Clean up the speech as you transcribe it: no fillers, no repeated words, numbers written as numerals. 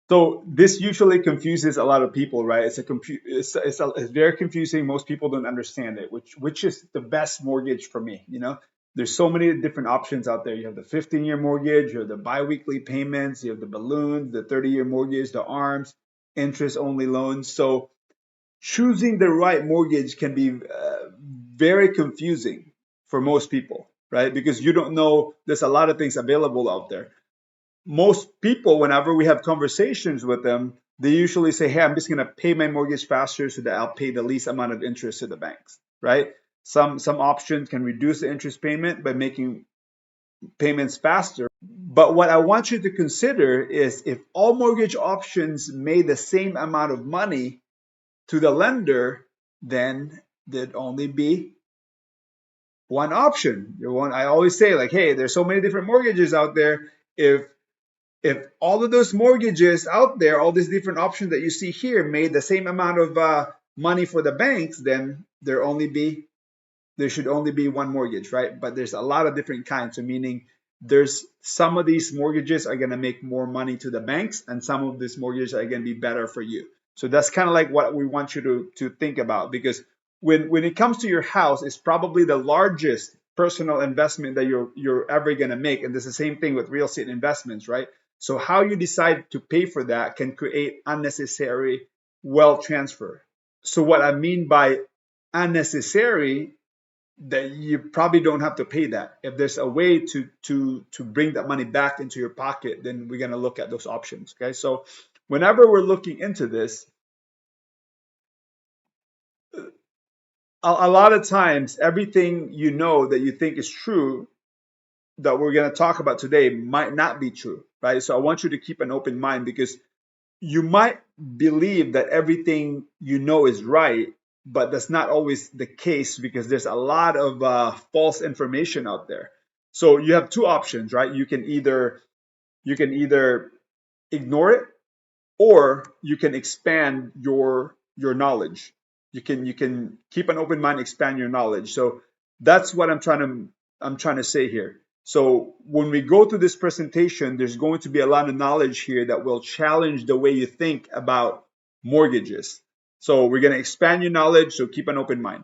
So this usually confuses a lot of people, right? It's very confusing. Most people don't understand it, which is the best mortgage for me. There's so many different options out there. You have the 15-year mortgage, you have the biweekly payments, you have the balloons, the 30-year mortgage, the ARMs, interest only loans. So choosing the right mortgage can be very confusing for most people, right? Because you don't know, there's a lot of things available out there. Most people, whenever we have conversations with them, they usually say, hey, I'm just going to pay my mortgage faster so that I'll pay the least amount of interest to the banks, right? Some options can reduce the interest payment by making payments faster. But what I want you to consider is, if all mortgage options made the same amount of money to the lender, then there'd only be one option. I always say, like, hey, there's so many different mortgages out there. If all of those mortgages out there, all these different options that you see here, made the same amount of money for the banks, then there should only be one mortgage, right? But there's a lot of different kinds. So meaning, there's some of these mortgages are going to make more money to the banks, and some of these mortgages are going to be better for you. So that's kind of like what we want you to think about, because when it comes to your house, it's probably the largest personal investment that you're ever going to make. And it's the same thing with real estate investments, right? So how you decide to pay for that can create unnecessary wealth transfer. So what I mean by unnecessary, that you probably don't have to pay that. If there's a way to bring that money back into your pocket, then we're going to look at those options. Okay, so whenever we're looking into this, a lot of times everything that you think is true that we're going to talk about today might not be true, right? So I want you to keep an open mind, because you might believe that everything is right, but that's not always the case, because there's a lot of false information out there. So you have two options, right? You can either ignore it, or you can expand your knowledge. You can keep an open mind, expand your knowledge. So that's what I'm trying to say here. So when we go through this presentation, there's going to be a lot of knowledge here that will challenge the way you think about mortgages. So we're going to expand your knowledge, so keep an open mind.